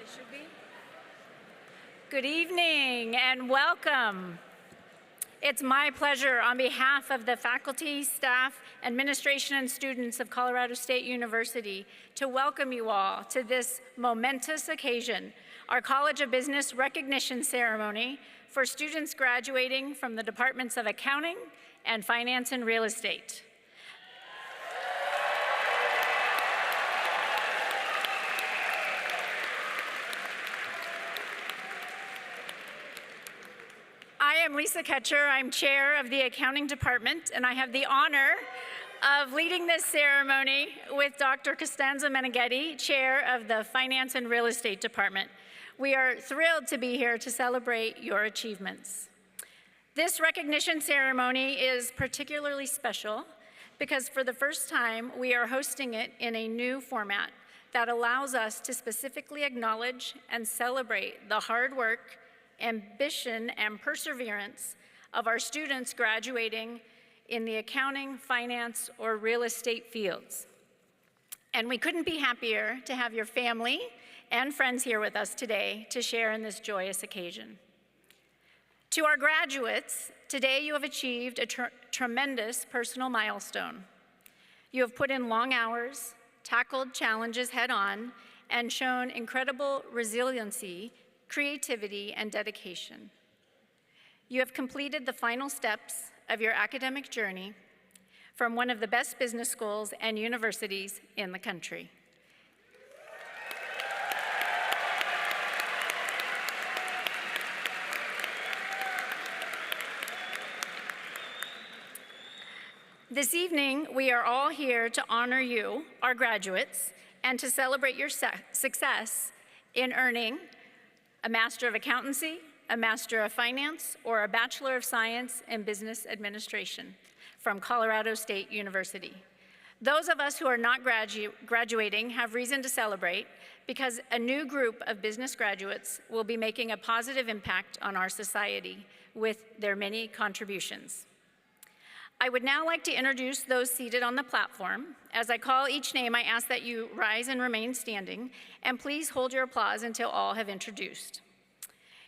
It should be. Good evening and welcome. It's my pleasure on behalf of the faculty, staff, administration, and students of Colorado State University to welcome you all to this momentous occasion, our College of Business recognition ceremony for students graduating from the departments of Accounting and Finance and Real Estate. I am Lisa Ketcher. I'm chair of the accounting department, and I have the honor of leading this ceremony with Dr. Costanza Meneghetti, chair of the finance and real estate department. We are thrilled to be here to celebrate your achievements. This recognition ceremony is particularly special because for the first time, we are hosting it in a new format that allows us to specifically acknowledge and celebrate the hard work, ambition, and perseverance of our students graduating in the accounting, finance, or real estate fields. And we couldn't be happier to have your family and friends here with us today to share in this joyous occasion. To our graduates, today you have achieved a tremendous personal milestone. You have put in long hours, tackled challenges head-on, and shown incredible resiliency, creativity, and dedication. You have completed the final steps of your academic journey from one of the best business schools and universities in the country. This evening, we are all here to honor you, our graduates, and to celebrate your success in earning a Master of Accountancy, a Master of Finance, or a Bachelor of Science in Business Administration from Colorado State University. Those of us who are not graduating have reason to celebrate because a new group of business graduates will be making a positive impact on our society with their many contributions. I would now like to introduce those seated on the platform. As I call each name, I ask that you rise and remain standing, and please hold your applause until all have introduced.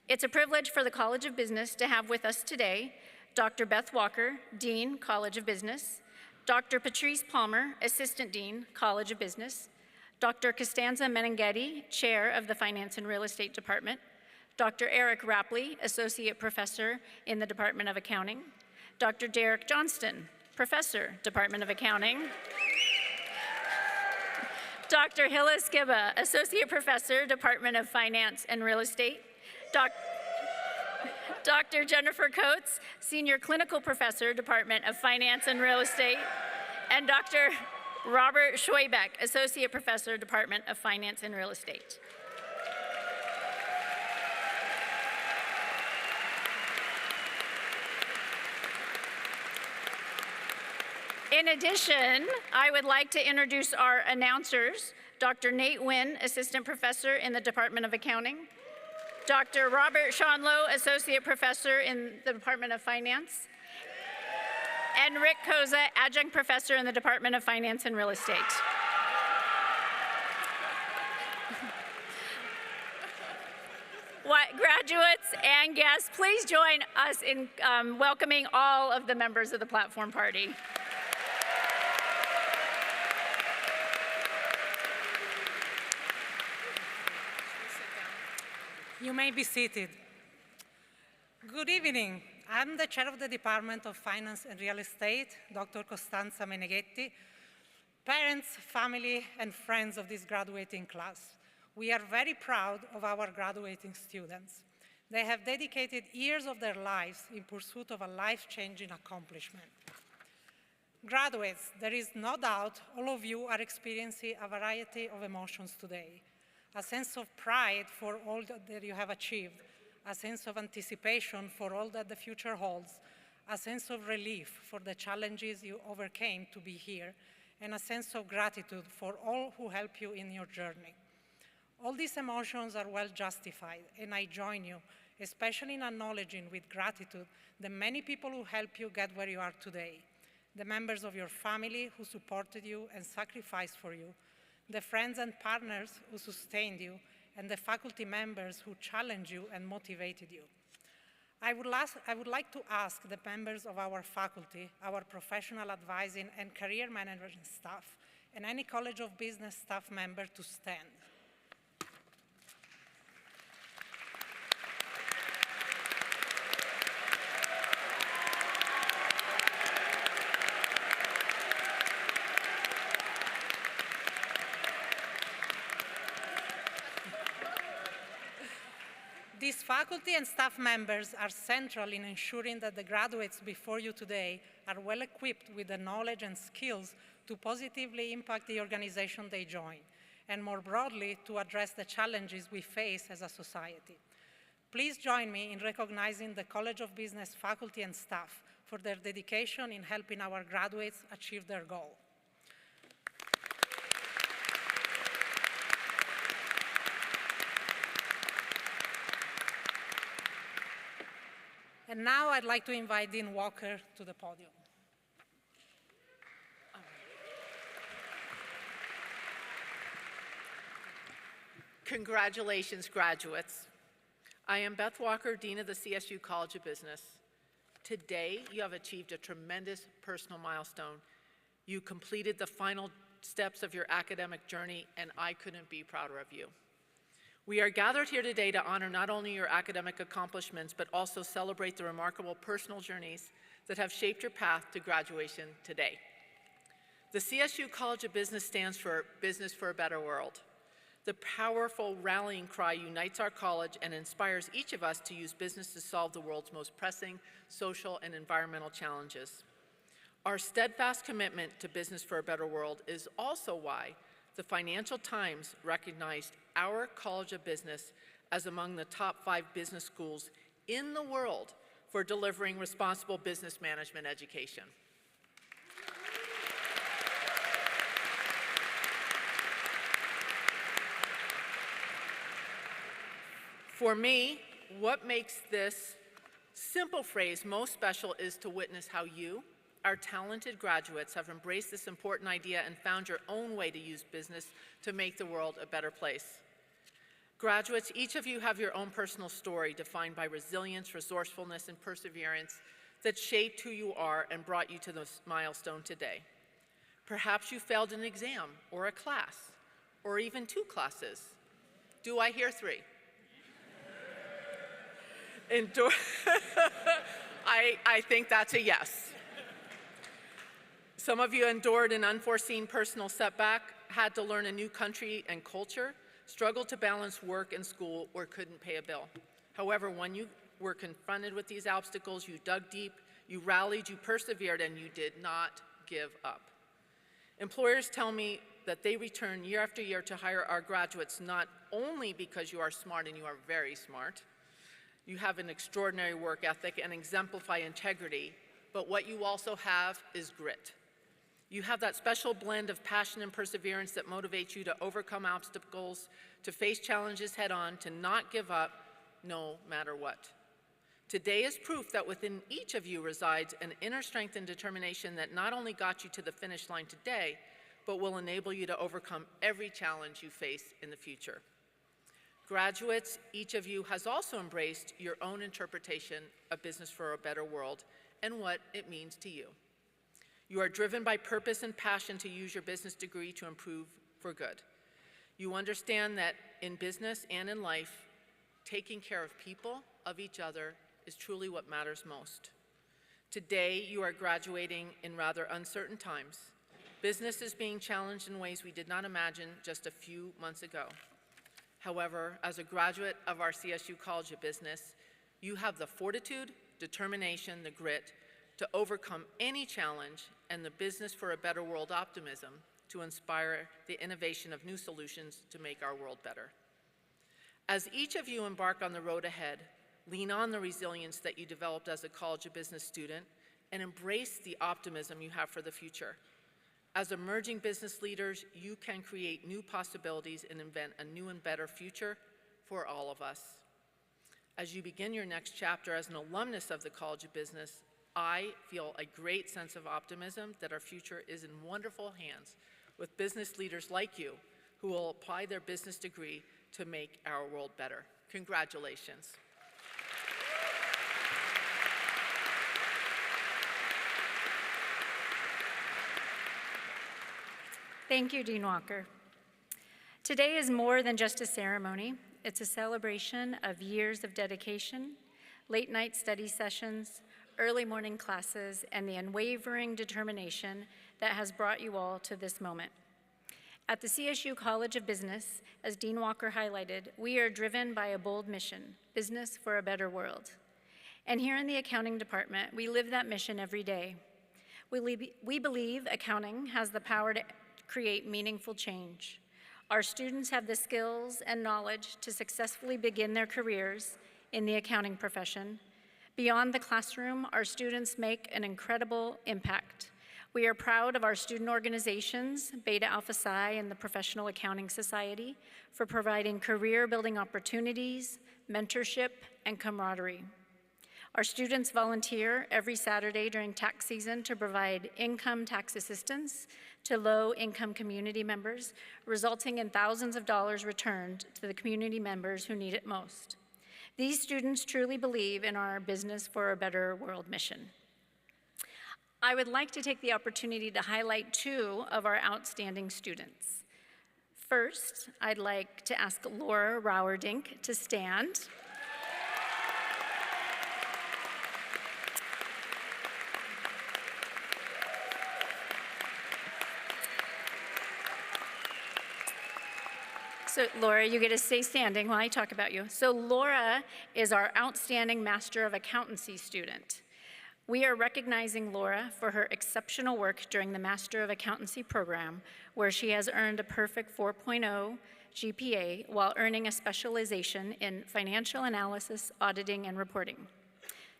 It's a privilege for the College of Business to have with us today Dr. Beth Walker, Dean, College of Business, Dr. Patrice Palmer, Assistant Dean, College of Business, Dr. Costanza Meneghetti, Chair of the Finance and Real Estate Department, Dr. Eric Rapley, Associate Professor in the Department of Accounting, Dr. Derek Johnston, Professor, Department of Accounting, Dr. Hilla Skiba, Associate Professor, Department of Finance and Real Estate, Dr. Jennifer Coates, Senior Clinical Professor, Department of Finance and Real Estate, and Dr. Robert Schwaybeck, Associate Professor, Department of Finance and Real Estate. In addition, I would like to introduce our announcers, Dr. Nate Wynn, Assistant Professor in the Department of Accounting, Dr. Robert Shonlow, Associate Professor in the Department of Finance, and Rick Koza, Adjunct Professor in the Department of Finance and Real Estate. Graduates and guests, please join us in welcoming all of the members of the platform party. You may be seated. Good evening. I'm the chair of the Department of Finance and Real Estate, Dr. Costanza Meneghetti. Parents, family, and friends of this graduating class, we are very proud of our graduating students. They have dedicated years of their lives in pursuit of a life-changing accomplishment. Graduates, there is no doubt all of you are experiencing a variety of emotions today. A sense of pride for all that you have achieved, a sense of anticipation for all that the future holds, a sense of relief for the challenges you overcame to be here, and a sense of gratitude for all who help you in your journey. All these emotions are well justified, and I join you, especially in acknowledging with gratitude the many people who helped you get where you are today, the members of your family who supported you and sacrificed for you, the friends and partners who sustained you, and the faculty members who challenged you and motivated you. I would like to ask the members of our faculty, our professional advising and career management staff, and any College of Business staff member to stand. These faculty and staff members are central in ensuring that the graduates before you today are well equipped with the knowledge and skills to positively impact the organization they join, and more broadly, to address the challenges we face as a society. Please join me in recognizing the College of Business faculty and staff for their dedication in helping our graduates achieve their goal. And now I'd like to invite Dean Walker to the podium. Congratulations, graduates. I am Beth Walker, Dean of the CSU College of Business. Today, you have achieved a tremendous personal milestone. You completed the final steps of your academic journey, and I couldn't be prouder of you. We are gathered here today to honor not only your academic accomplishments, but also celebrate the remarkable personal journeys that have shaped your path to graduation today. The CSU College of Business stands for Business for a Better World. The powerful rallying cry unites our college and inspires each of us to use business to solve the world's most pressing social and environmental challenges. Our steadfast commitment to Business for a Better World is also why the Financial Times recognized our College of Business as among the top 5 business schools in the world for delivering responsible business management education. For me, what makes this simple phrase most special is to witness how you, our talented graduates, have embraced this important idea and found your own way to use business to make the world a better place. Graduates, each of you have your own personal story defined by resilience, resourcefulness, and perseverance that shaped who you are and brought you to this milestone today. Perhaps you failed an exam or a class, or even 2 classes. Do I hear 3? I think that's a yes. Some of you endured an unforeseen personal setback, had to learn a new country and culture, struggled to balance work and school, or couldn't pay a bill. However, when you were confronted with these obstacles, you dug deep, you rallied, you persevered, and you did not give up. Employers tell me that they return year after year to hire our graduates not only because you are smart, and you are very smart, you have an extraordinary work ethic and exemplify integrity, but what you also have is grit. You have that special blend of passion and perseverance that motivates you to overcome obstacles, to face challenges head on, to not give up no matter what. Today is proof that within each of you resides an inner strength and determination that not only got you to the finish line today, but will enable you to overcome every challenge you face in the future. Graduates, each of you has also embraced your own interpretation of Business for a Better World and what it means to you. You are driven by purpose and passion to use your business degree to improve for good. You understand that in business and in life, taking care of people, of each other, is truly what matters most. Today, you are graduating in rather uncertain times. Business is being challenged in ways we did not imagine just a few months ago. However, as a graduate of our CSU College of Business, you have the fortitude, determination, the grit to overcome any challenge and the Business for a Better World optimism to inspire the innovation of new solutions to make our world better. As each of you embark on the road ahead, lean on the resilience that you developed as a College of Business student and embrace the optimism you have for the future. As emerging business leaders, you can create new possibilities and invent a new and better future for all of us. As you begin your next chapter as an alumnus of the College of Business, I feel a great sense of optimism that our future is in wonderful hands with business leaders like you who will apply their business degree to make our world better. Congratulations. Thank you, Dean Walker. Today is more than just a ceremony. It's a celebration of years of dedication, late-night study sessions, early morning classes, and the unwavering determination that has brought you all to this moment. At the CSU College of Business, as Dean Walker highlighted, we are driven by a bold mission, business for a better world. And here in the accounting department, we live that mission every day. We believe accounting has the power to create meaningful change. Our students have the skills and knowledge to successfully begin their careers in the accounting profession. Beyond the classroom, our students make an incredible impact. We are proud of our student organizations, Beta Alpha Psi and the Professional Accounting Society, for providing career-building opportunities, mentorship, and camaraderie. Our students volunteer every Saturday during tax season to provide income tax assistance to low-income community members, resulting in thousands of dollars returned to the community members who need it most. These students truly believe in our business for a better world mission. I would like to take the opportunity to highlight two of our outstanding students. First, I'd like to ask Laura Rauerdink to stand. So Laura, you get to stay standing while I talk about you. So Laura is our outstanding Master of Accountancy student. We are recognizing Laura for her exceptional work during the Master of Accountancy program, where she has earned a perfect 4.0 GPA while earning a specialization in financial analysis, auditing, and reporting.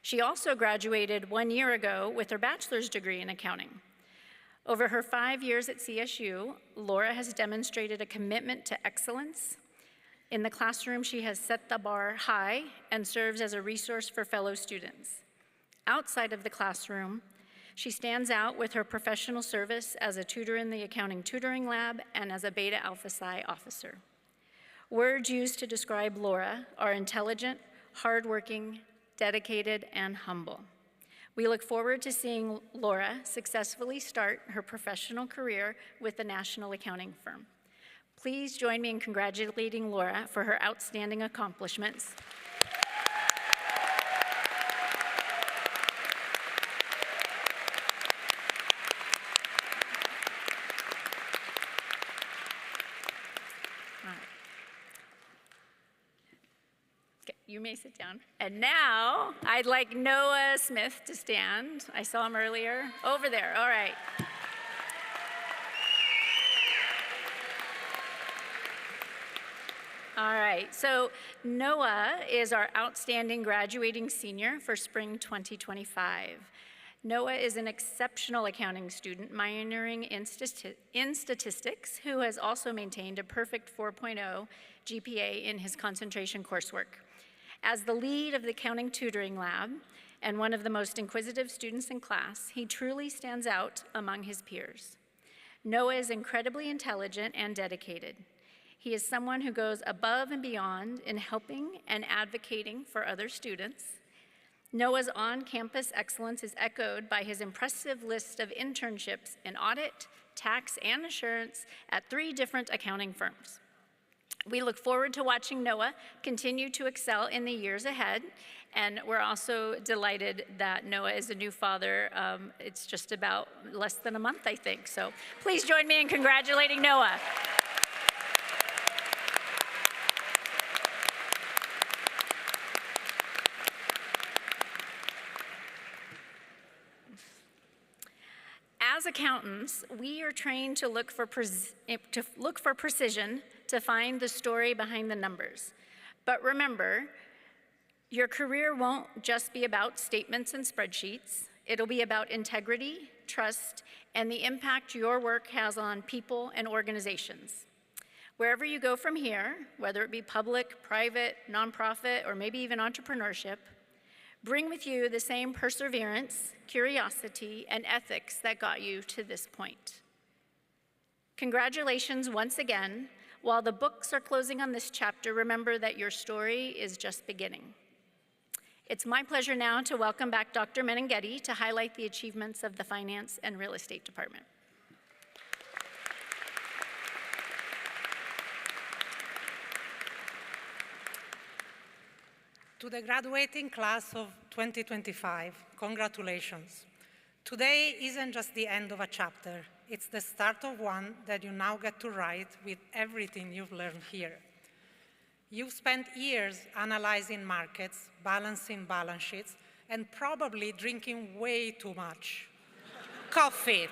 She also graduated 1 year ago with her bachelor's degree in accounting. Over her 5 years at CSU, Laura has demonstrated a commitment to excellence. In the classroom, she has set the bar high and serves as a resource for fellow students. Outside of the classroom, she stands out with her professional service as a tutor in the Accounting Tutoring Lab and as a Beta Alpha Psi officer. Words used to describe Laura are intelligent, hardworking, dedicated, and humble. We look forward to seeing Laura successfully start her professional career with the national accounting firm. Please join me in congratulating Laura for her outstanding accomplishments. You may sit down. And now, I'd like Noah Smith to stand. I saw him earlier. Over there, all right. All right, so Noah is our outstanding graduating senior for spring 2025. Noah is an exceptional accounting student minoring in statistics who has also maintained a perfect 4.0 GPA in his concentration coursework. As the lead of the Accounting Tutoring Lab and one of the most inquisitive students in class, he truly stands out among his peers. Noah is incredibly intelligent and dedicated. He is someone who goes above and beyond in helping and advocating for other students. Noah's on-campus excellence is echoed by his impressive list of internships in audit, tax, and assurance at 3 different accounting firms. We look forward to watching Noah continue to excel in the years ahead, and we're also delighted that Noah is a new father. It's just about less than a month, I think. So please join me in congratulating Noah. As accountants, we are trained to look for precision, to find the story behind the numbers. But remember, your career won't just be about statements and spreadsheets. It'll be about integrity, trust, and the impact your work has on people and organizations. Wherever you go from here, whether it be public, private, nonprofit, or maybe even entrepreneurship, bring with you the same perseverance, curiosity, and ethics that got you to this point. Congratulations once again. While the books are closing on this chapter, remember that your story is just beginning. It's my pleasure now to welcome back Dr. Menenghetti to highlight the achievements of the Finance and Real Estate Department. To the graduating class of 2025, congratulations. Today isn't just the end of a chapter, it's the start of one that you now get to write with everything you've learned here. You've spent years analyzing markets, balancing balance sheets, and probably drinking way too much coffee.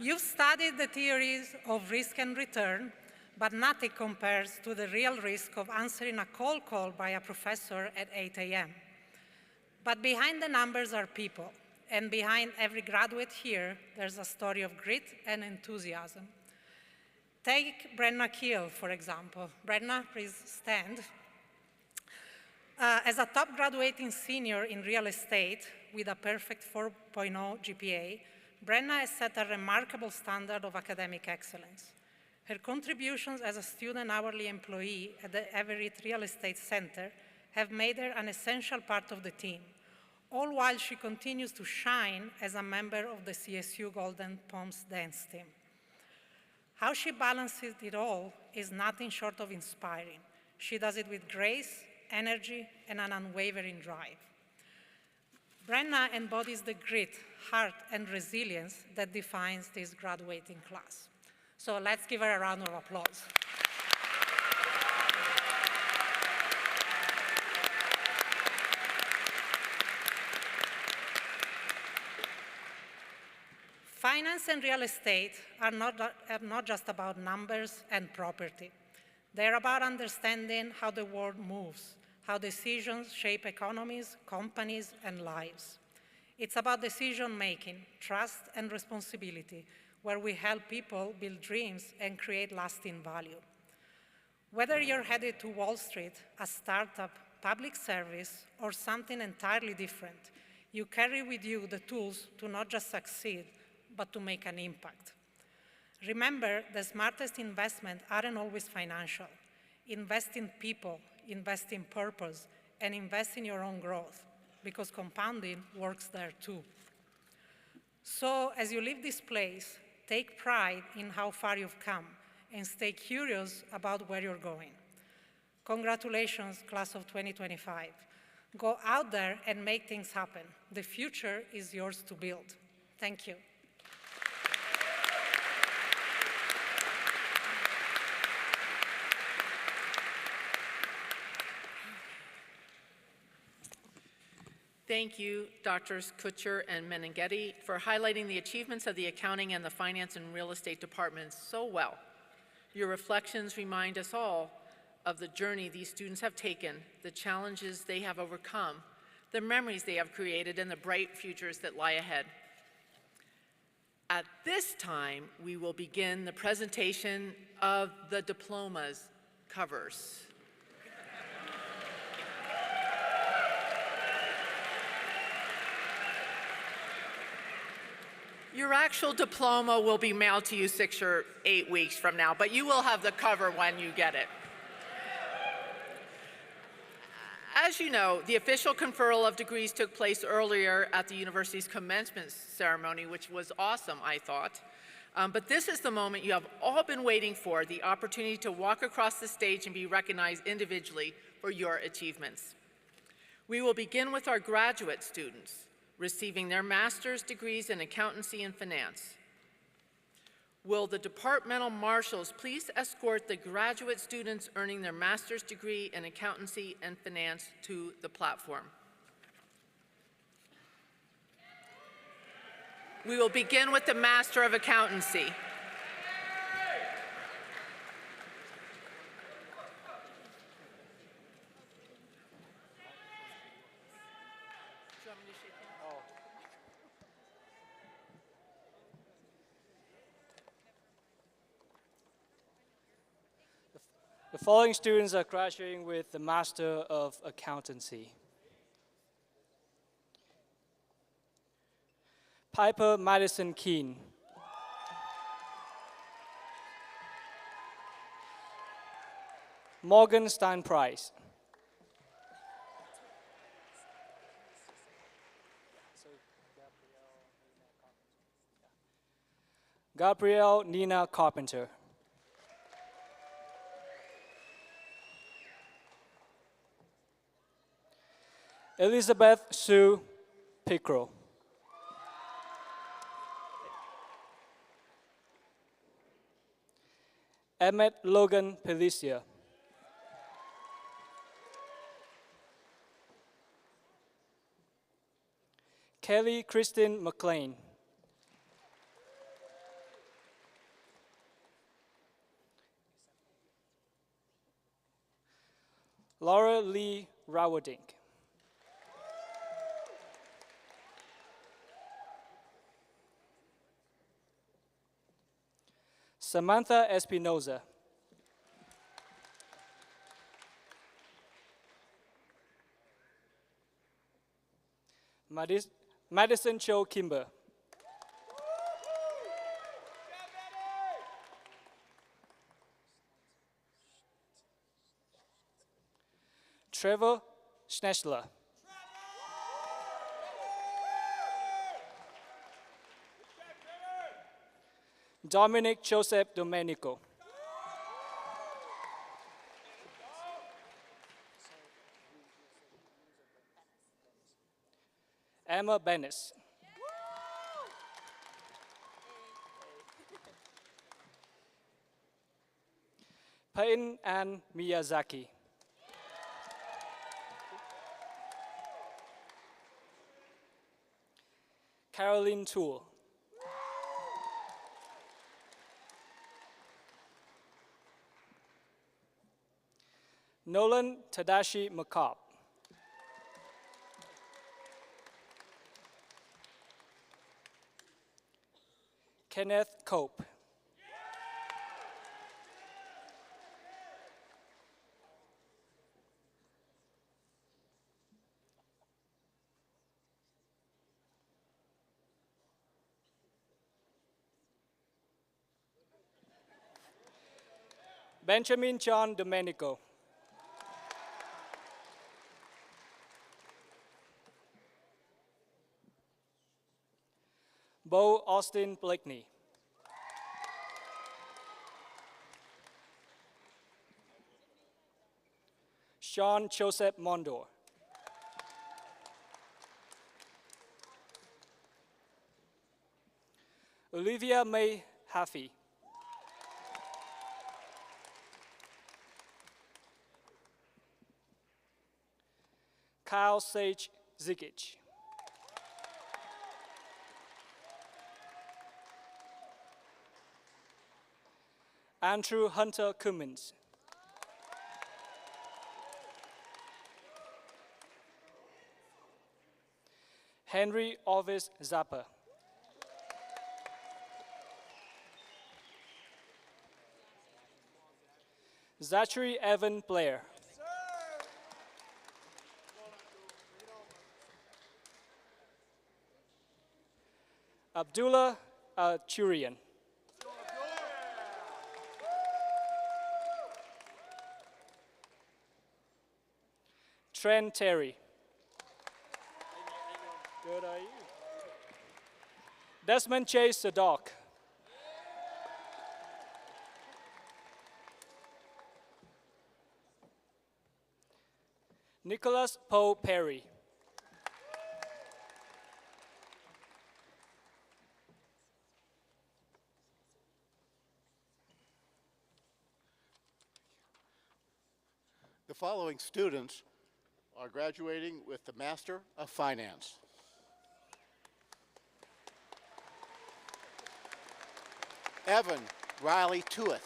You've studied the theories of risk and return, but nothing compares to the real risk of answering a cold call by a professor at 8 a.m. But behind the numbers are people, and behind every graduate here, there's a story of grit and enthusiasm. Take Brenna Keel, for example. Brenna, please stand. As a top graduating senior in real estate with a perfect 4.0 GPA, Brenna has set a remarkable standard of academic excellence. Her contributions as a student hourly employee at the Everett Real Estate Center have made her an essential part of the team, all while she continues to shine as a member of the CSU Golden Palms dance team. How she balances it all is nothing short of inspiring. She does it with grace, energy, and an unwavering drive. Brenna embodies the grit, heart, and resilience that defines this graduating class. So let's give her a round of applause. Finance and real estate are not just about numbers and property. They're about understanding how the world moves, how decisions shape economies, companies, and lives. It's about decision-making, trust, and responsibility, where we help people build dreams and create lasting value. Whether you're headed to Wall Street, a startup, public service, or something entirely different, you carry with you the tools to not just succeed, but to make an impact. Remember, the smartest investments aren't always financial. Invest in people, invest in purpose, and invest in your own growth, because compounding works there too. So as you leave this place, take pride in how far you've come and stay curious about where you're going. Congratulations, class of 2025. Go out there and make things happen. The future is yours to build. Thank you. Thank you, Drs. Kutcher and Menenghetti, for highlighting the achievements of the accounting and the finance and real estate departments so well. Your reflections remind us all of the journey these students have taken, the challenges they have overcome, the memories they have created, and the bright futures that lie ahead. At this time, we will begin the presentation of the diplomas covers. Your actual diploma will be mailed to you 6 or 8 weeks from now, but you will have the cover when you get it. As you know, the official conferral of degrees took place earlier at the university's commencement ceremony, which was awesome, I thought. But this is the moment you have all been waiting for, the opportunity to walk across the stage and be recognized individually for your achievements. We will begin with our graduate students receiving their master's degrees in accountancy and finance. Will the departmental marshals please escort the graduate students earning their master's degree in accountancy and finance to the platform? We will begin with the Master of Accountancy. The following students are graduating with the Master of Accountancy. Piper Madison Keene. Morgan Stein Prize. Gabrielle Nina Carpenter. Elizabeth Sue Pickrell. Emmett Logan Pelicia. Kelly Christine McLean. Laura Lee Rawadink. Samantha Espinoza. Madison Cho Kimber. Trevor Schneschler. Dominic Joseph Domenico. Emma Bennis. Payton Ann Miyazaki. Caroline Toole. Nolan Tadashi McCobb. Kenneth Cope. Benjamin John Domenico. Bo Austin Blakeney. Sean Joseph Mondor. Olivia May Haffey. Kyle Sage Zigic. Andrew Hunter Cummins. Henry Orvis Zappa. Zachary Evan Blair. Abdullah Churian. Trent Terry. Good are you? Desmond J. Sadok. Nicholas Poe Perry. The following students are graduating with the Master of Finance. Evan Riley Tuith.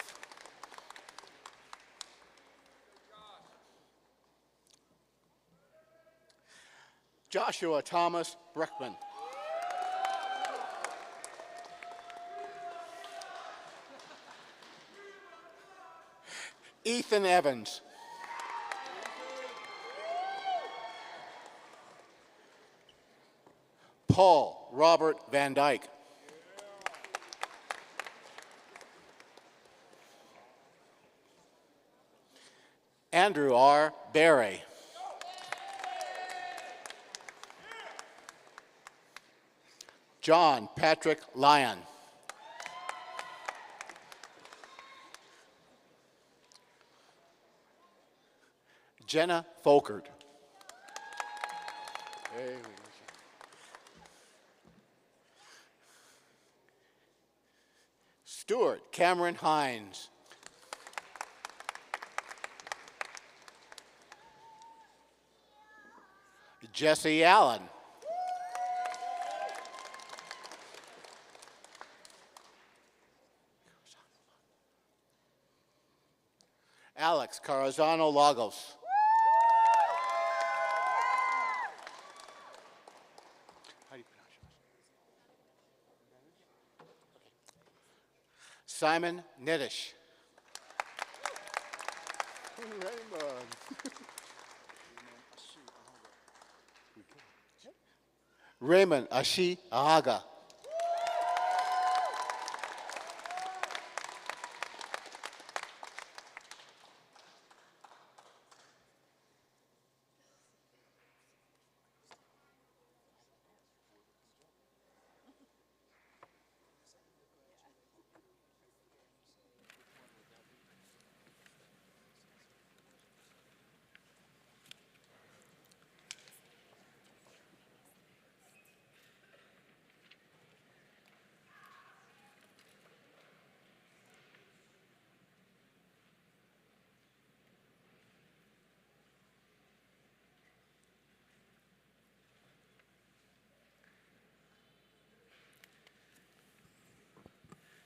Joshua Thomas Brickman. Ethan Evans. Paul Robert Van Dyke. Andrew R. Berry. John Patrick Lyon. Jenna Folkert. Stuart Cameron Hines. Jesse Allen. Alex Carazano Lagos. How do you pronounce yours? Simon Niddish. Raymond. Raymond Ashi Ahaga.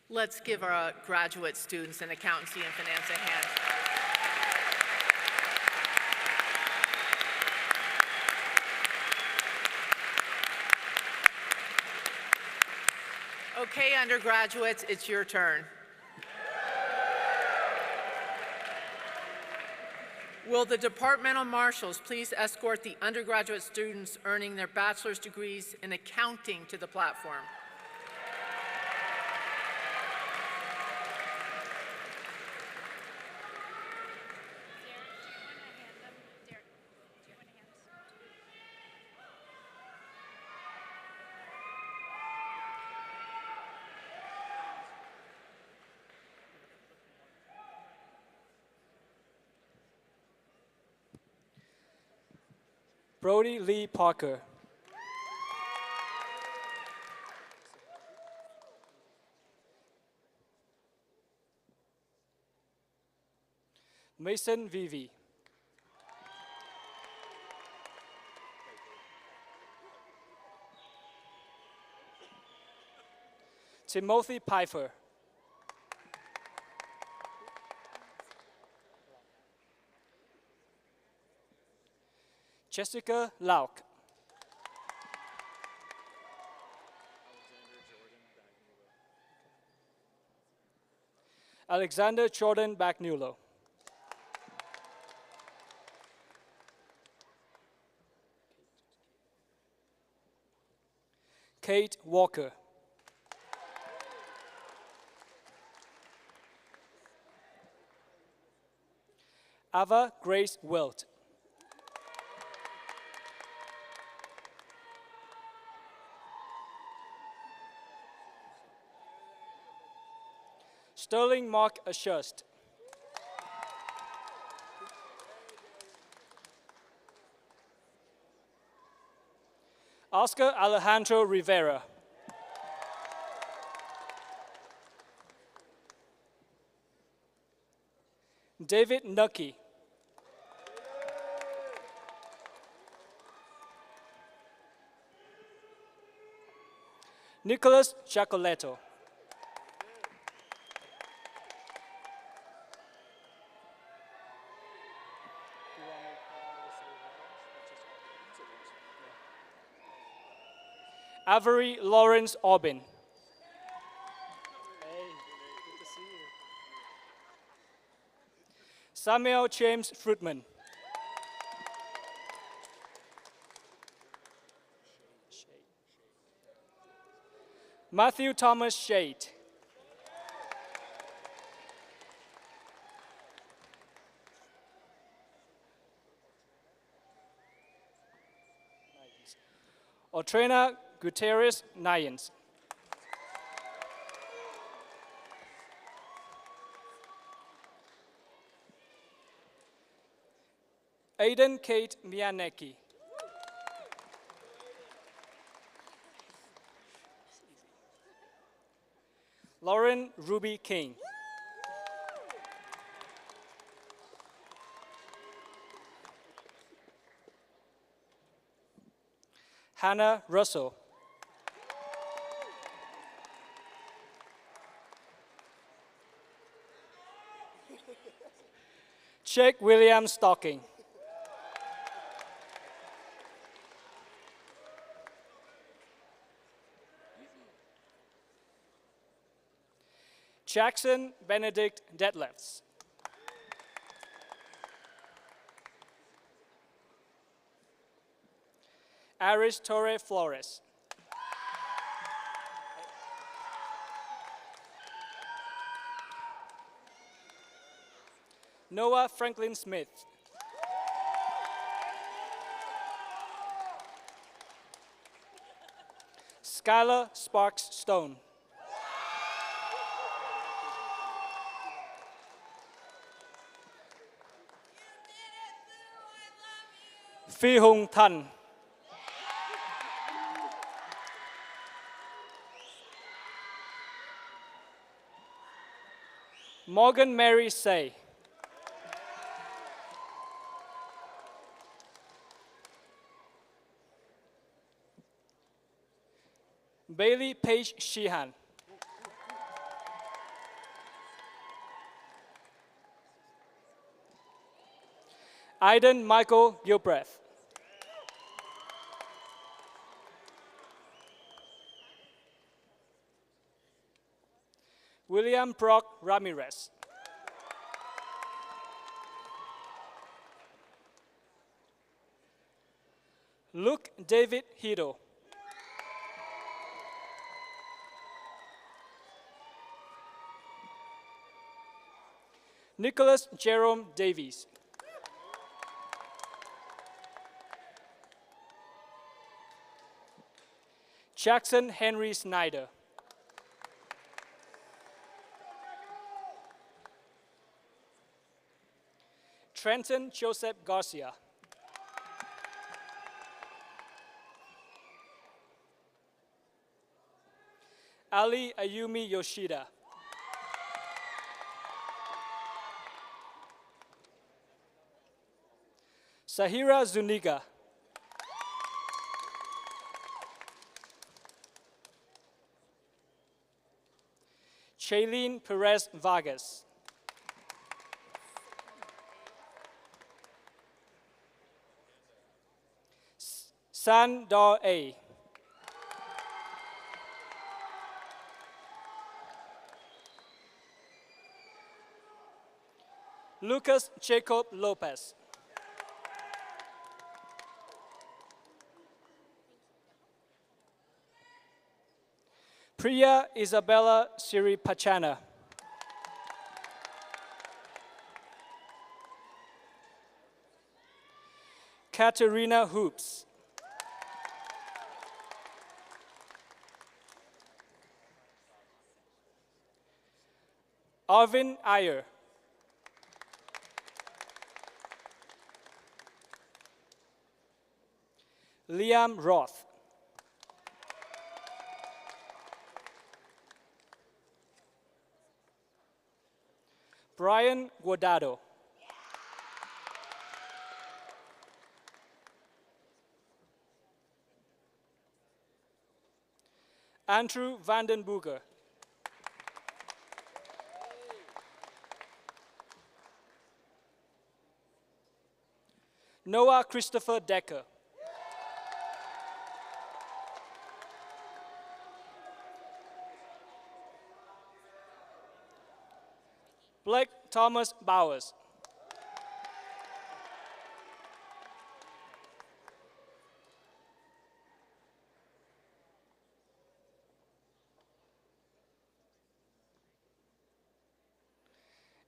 Let's give our graduate students in accountancy and finance a hand. Okay, undergraduates, it's your turn. Will the departmental marshals please escort the undergraduate students earning their bachelor's degrees in accounting to the platform? Brody Lee Parker. Mason Vivi. Timothy Pfeiffer. Jessica Lauk. Alexander Jordan Bagnulo. Kate Walker. Ava Grace Wilt. Sterling Mark Ashurst. Oscar Alejandro Rivera. David Nucky. Nicholas Giacoletto. Avery Lawrence Aubin. Samuel James Fruitman. Matthew Thomas Shade. Otrena Gutierrez Nayens. Aiden Kate Mianecki. Lauren Ruby King. Hannah Russell. Jake William Stocking. Jackson Benedict Detlefs. Aris Torre Flores. Noah Franklin Smith. Skylar Sparks Stone. Phi Hung Thanh. Morgan Mary Say. Bailey Paige Sheehan. Aiden Michael Gilbreth. William Brock Ramirez. Luke David Hido. Nicholas Jerome Davies. Jackson Henry Snyder. Trenton Joseph Garcia. Ali Ayumi Yoshida. Sahira Zuniga. Shailene Perez Vargas. San Dar A. Lucas Jacob Lopez. Priya Isabella Siripachana. Katerina Hoops. Arvin Iyer. Liam Roth. Brian Guardado. Andrew Vandenboeger. Noah Christopher Decker. Blake Thomas Bowers.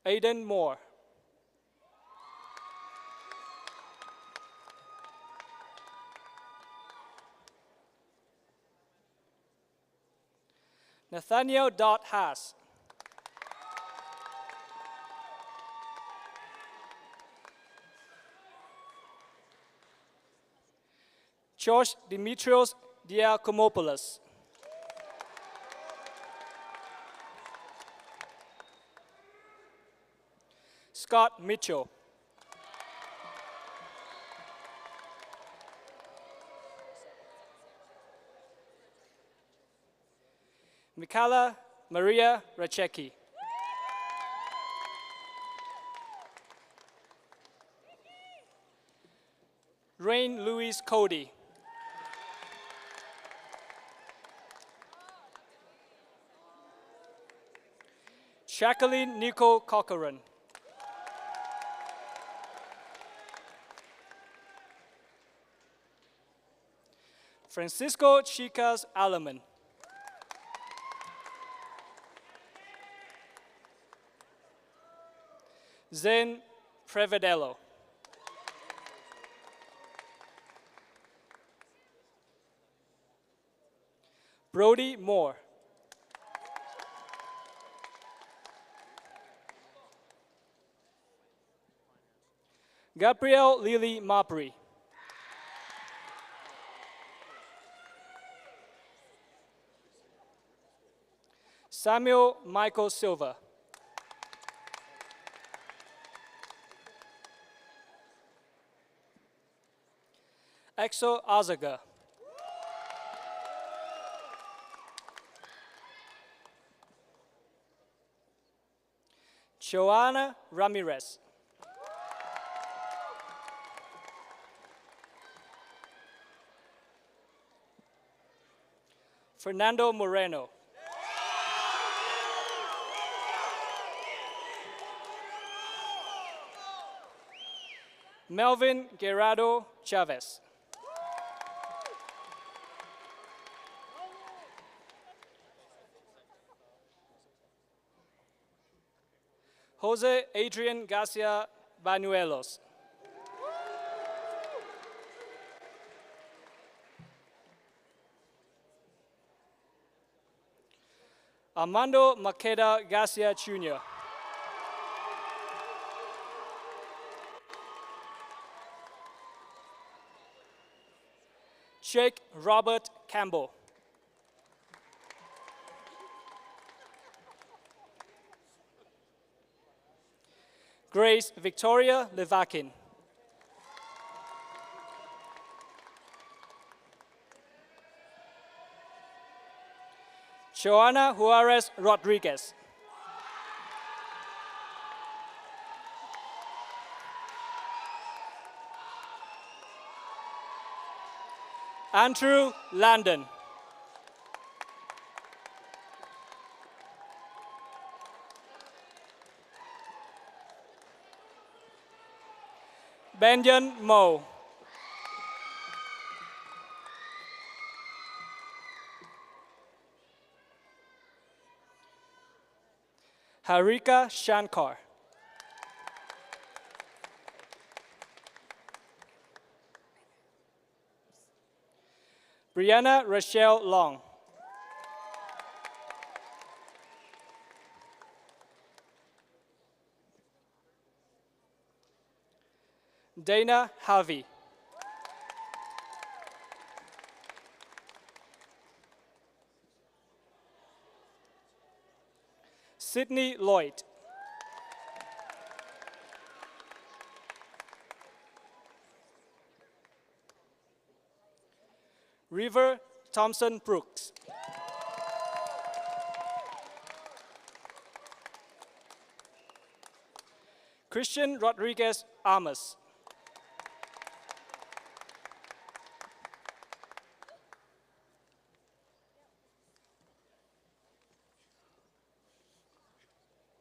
Aiden Moore. Nathaniel Dot Haas. George Dimitrios Diakomopoulos. Scott Mitchell. Mikala Maria Rachecki. Rain Louise Cody. Jacqueline Nicole Corcoran. Francisco Chicas Alaman. Zen Prevedello. Brody Moore. Gabrielle Lily Mapri. Samuel Michael Silva. Exo Azaga. Joanna Ramirez. Fernando Moreno. Melvin Gerardo Chavez. Jose Adrian Garcia Banuelos. Armando Maqueda Garcia Jr. Jake Robert Campbell. Grace Victoria Levakin. Joanna Juarez Rodriguez. Andrew Landon. Benyon Mo. Harika Shankar. Brianna Rochelle Long. Dana Harvey. Sydney Lloyd. River Thompson Brooks. Christian Rodriguez Amos.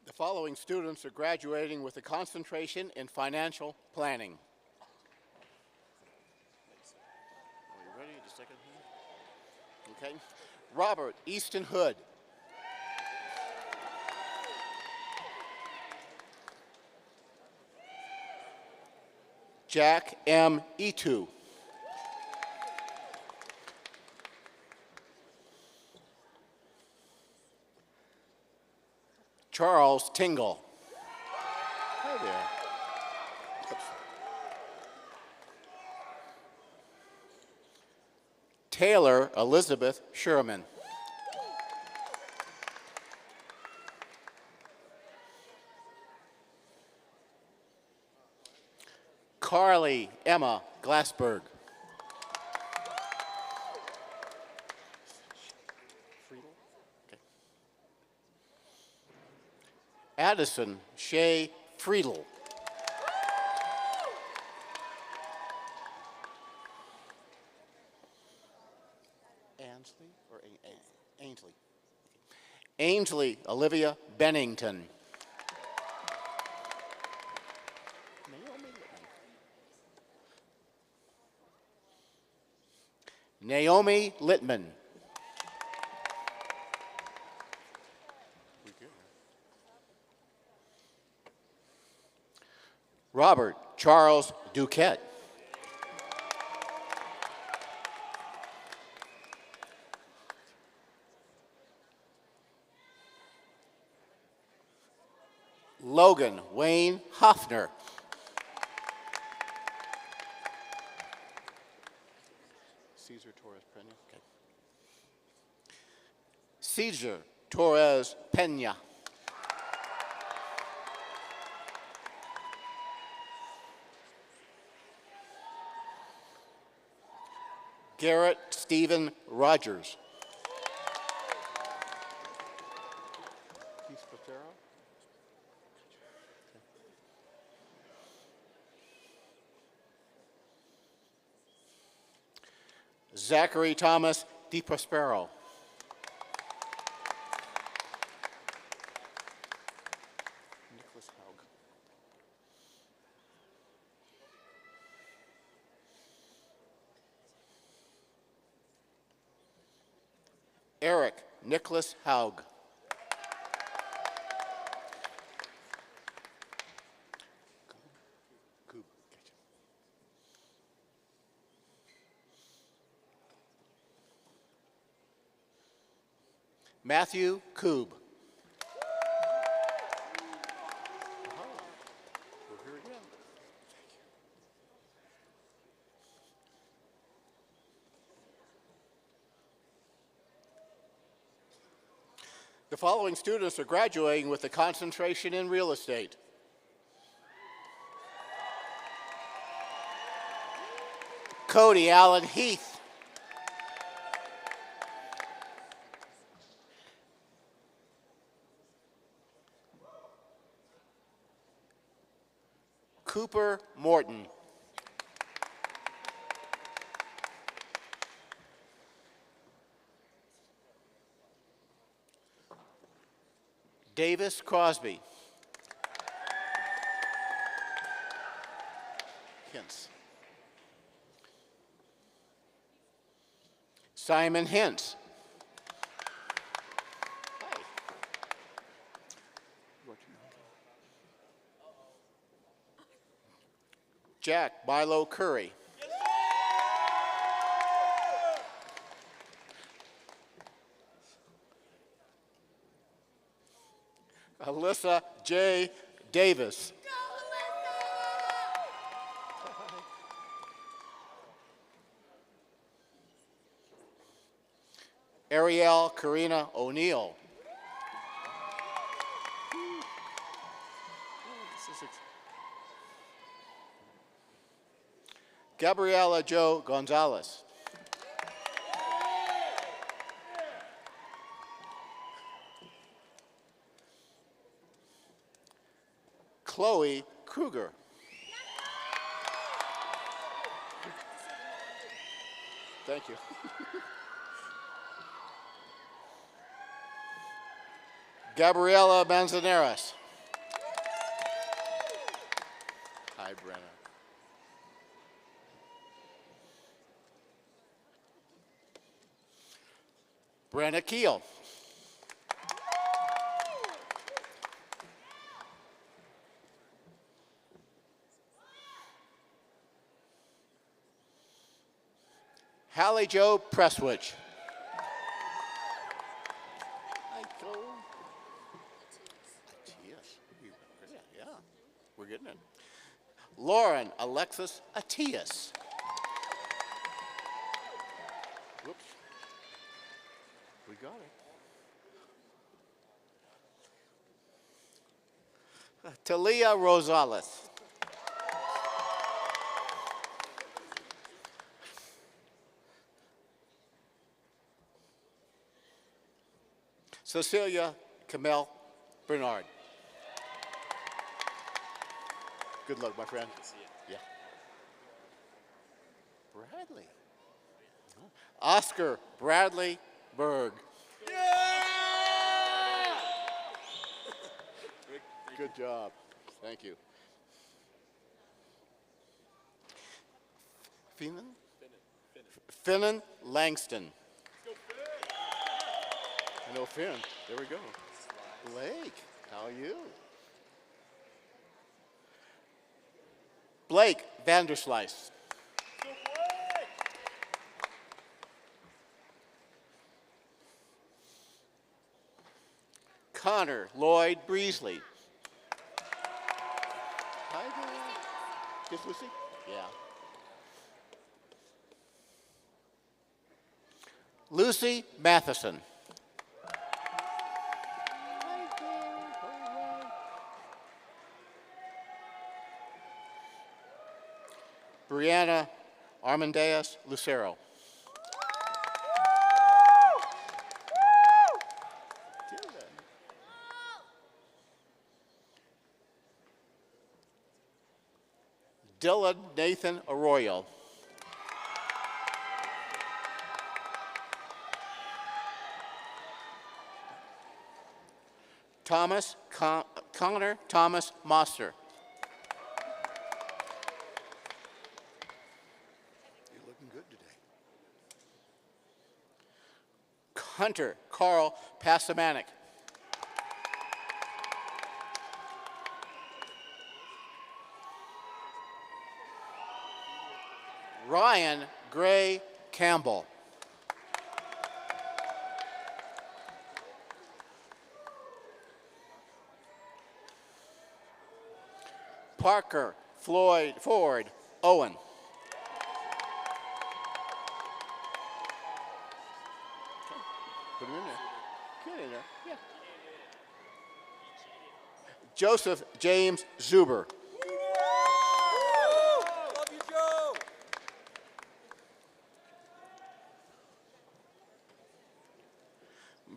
The following students are graduating with a concentration in financial planning. Are you ready? Just a second. Okay. Robert Easton Hood. Jack M. Etu. Charles Tingle. Hi there. Oops. Taylor Elizabeth Sherman. Carly Emma Glassberg. Okay. Addison Shea Friedel. Ansley or Ainsley? Ainsley Olivia Bennington. Naomi Littman. Robert Charles Duquette. Logan Wayne Hoffner. Cesar Torres Pena. Okay. Cesar Torres Pena. Garrett Stephen Rogers. Zachary Thomas DiProspero. Nicholas Haug. Eric Nicholas Haug. Matthew Koob. We're here again. The following students are graduating with a concentration in real estate. Cody Allen Heath. Cooper Morton. Davis Crosby. Hintz. Simon Hintz. Hi. Jack Milo Curry. Alyssa J. Davis. Ariel Karina O'Neill. Gabriela Jo Gonzalez. Chloe Kruger. Thank you. Gabriela Manzanares. Hi, Brenna. Brenna Keel. Hallie Jo Presswich. Hi, Cole. we're getting it. Lauren Alexis Atias. Whoops. We got it. Talia Rosales. Cecilia Camille Bernard. Good luck, my friend. Yeah. Bradley. Oscar Bradley Berg. Good job. Thank you. Finnan Langston. I know Finn. There we go. Blake, how are you? Blake Vanderslice. Connor Lloyd Breesley. Hi there. Yes, Lucy? Yeah. Lucy Matheson. Brianna Armandeas Lucero. Dylan Nathan Arroyo. Connor Thomas Moster. You're looking good today. Hunter Carl Pasamanik. Ryan Gray Campbell. Parker Floyd Ford Owen. Put him in there. Get in there. Yeah. Joseph James Zuber. Love you, Joe.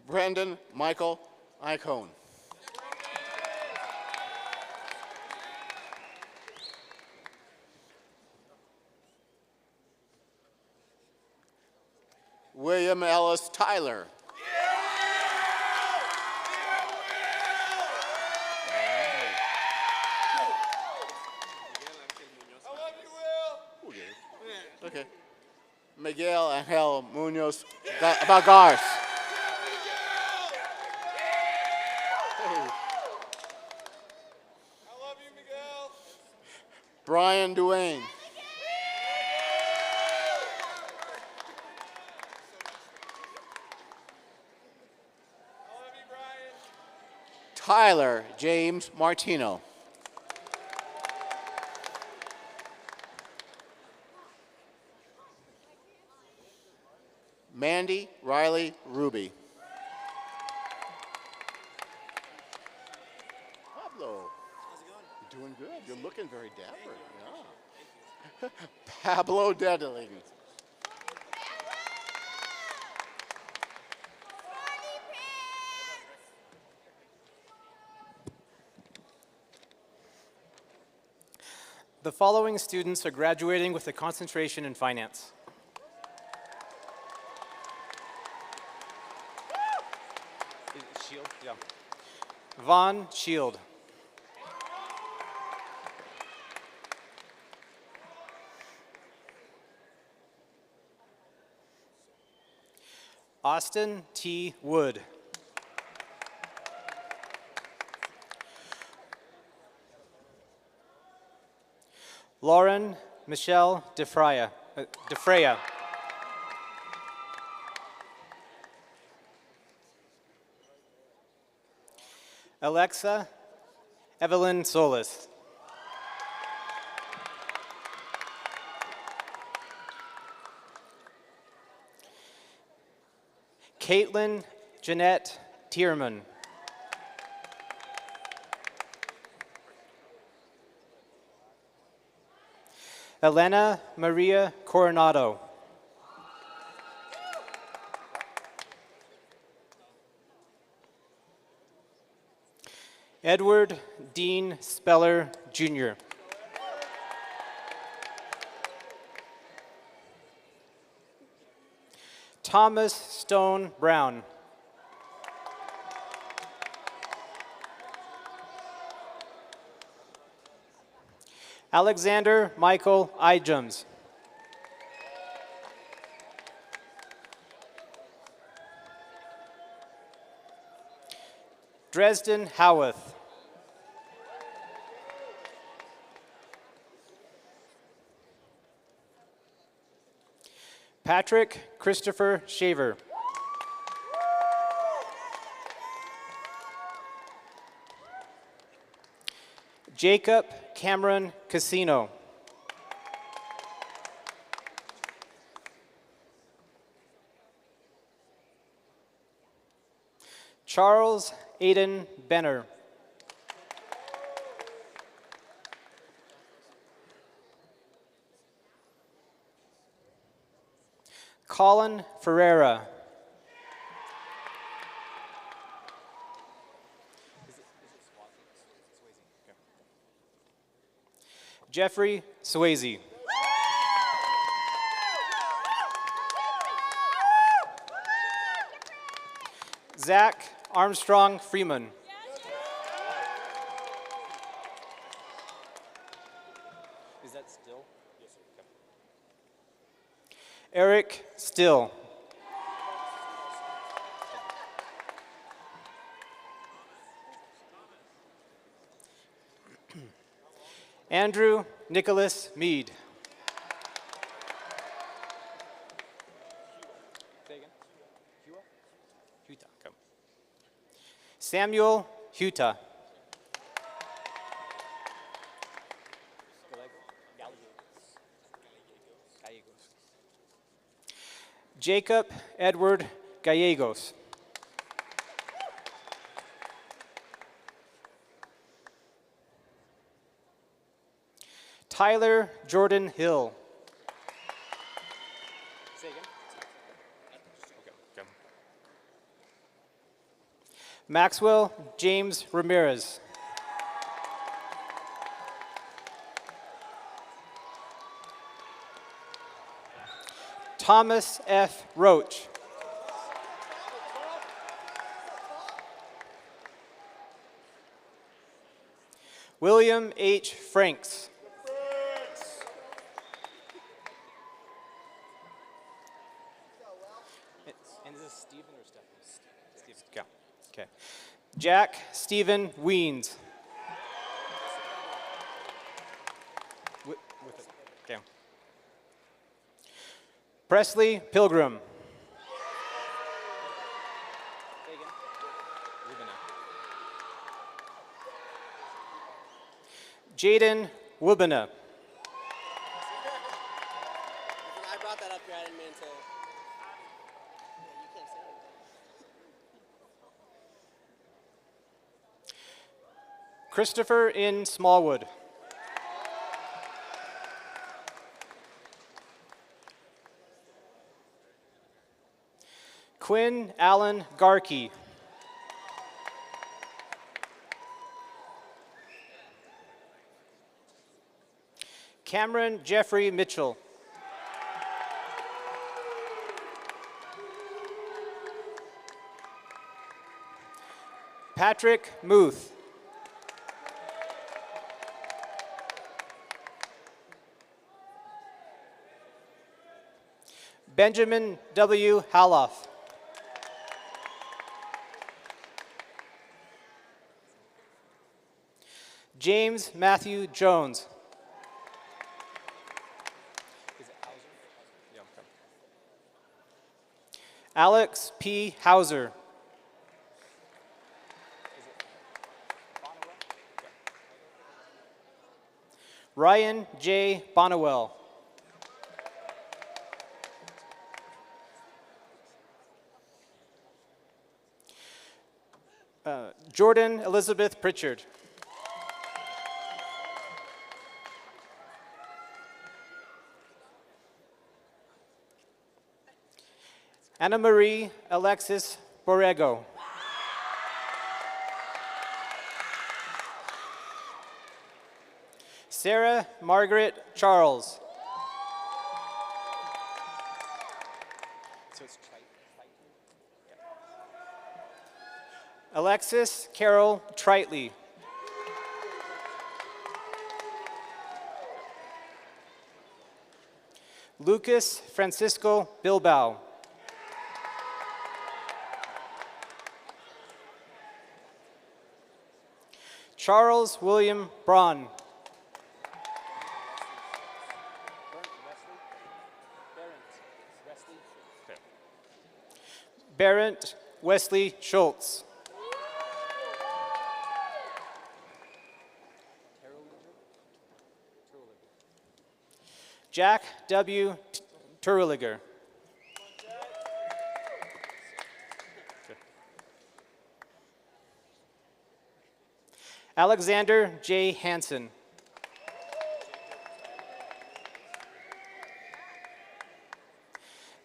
Brendan Michael Icone. William Ellis Tyler. I love you, Will. Okay. Miguel Angel Munoz Vargas. I love you, Miguel. Brian Duane. I love you, Brian. Tyler James Martino. Mandy Riley Ruby. Pablo. How's it going? You're doing good. You're looking very dapper. Yeah. Pablo Dedeling. The following students are graduating with a concentration in finance. Shield? Yeah. Vaughn Shield. Austin T. Wood. Lauren Michelle DeFreya. Alexa Evelyn Solis. Caitlin Jeanette Tierman. Elena Maria Coronado. Edward Dean Speller, Jr. Thomas Stone Brown. Alexander Michael Ijams. Dresden Howarth. Patrick Christopher Shaver. Jacob Cameron Casino. Charles Aiden Benner. Colin Ferreira. Jeffrey Swayze. Zach Armstrong Freeman. Is that Still? Yes, sir. Okay. Eric Still. Andrew Nicholas Mead. Say again. Huta. Come. Samuel Huta. Jacob Edward Gallegos. Tyler Jordan Hill. Say again. Okay. Maxwell James Ramirez. Thomas F. Roach. William H. Franks. And is this Stephen or Stephanie? Stephen. Okay. Okay. Jack Stephen Weens. With it. Okay. Presley Pilgrim. Jaden Wubina. I brought that up here. I didn't mean to. You can't say anything. Christopher in Smallwood. Quinn Allen Garkey. Cameron Jeffrey Mitchell. Patrick Muth. Benjamin W. Haloff. James Matthew Jones. Alex P. Hauser. Ryan J. Bonnewell. Jordan Elizabeth Pritchard. Anna Marie Alexis Borrego. Sarah Margaret Charles. Alexis Carol Tritley. Lucas Francisco Bilbao. Charles William Braun. Barrett Wesley Schultz. Jack W. Terwilliger. Alexander J. Hansen.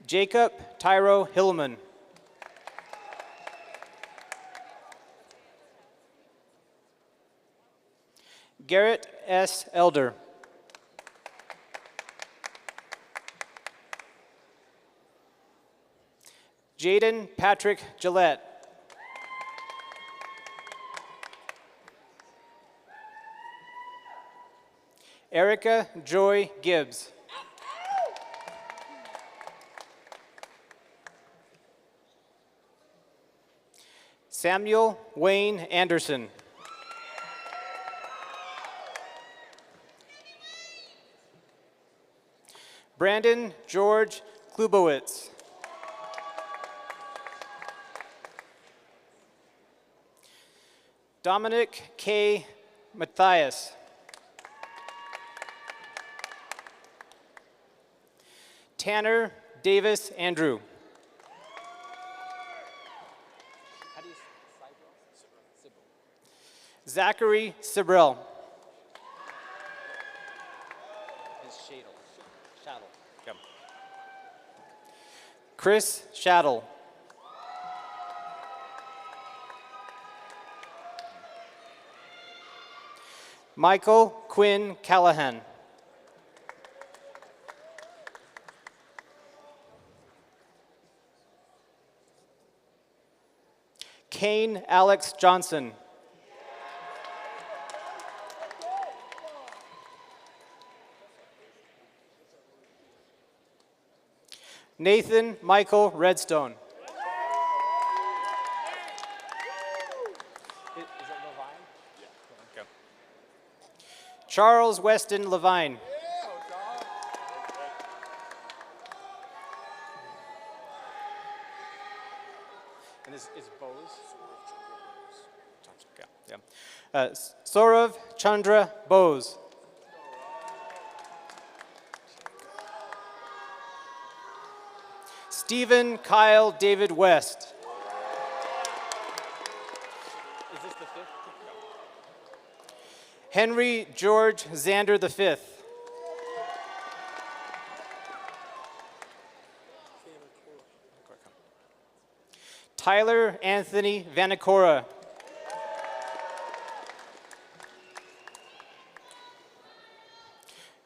Jacob Tyro Hillman. Garrett S. Elder. Jaden Patrick Gillette. Erica Joy Gibbs. Samuel Wayne Anderson. Brandon George Klubowitz. Dominic K. Matthias. Tanner Davis Andrew. Zachary Sibrel. Chris Shaddle. Michael Quinn Callahan. Kane Alex Johnson. Nathan Michael Redstone. Is it Levine? Yeah. Okay. Charles Weston Levine. And is Bose? Yeah. Saurav Chandra Bose. Stephen Kyle David West. Is this the fifth? Henry George Zander the fifth. Tyler Anthony Vanicora.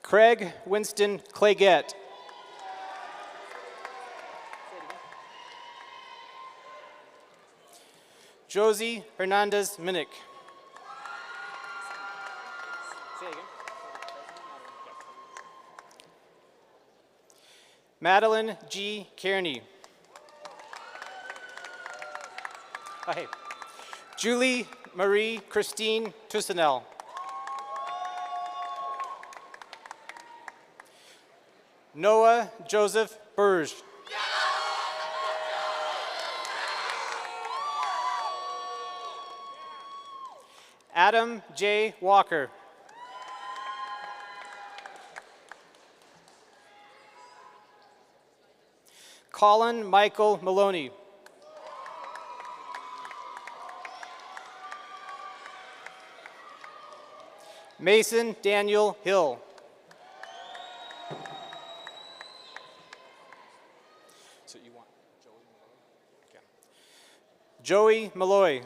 Craig Winston Claygett. Josie Hernandez Minnick. Madeline G. Kearney. Oh, hey. Julie Marie Christine Tussinell. Noah Joseph Burge. Adam J. Walker. Colin Michael Maloney. Mason Daniel Hill. So you want Joey Malloy? Okay. Joey Malloy.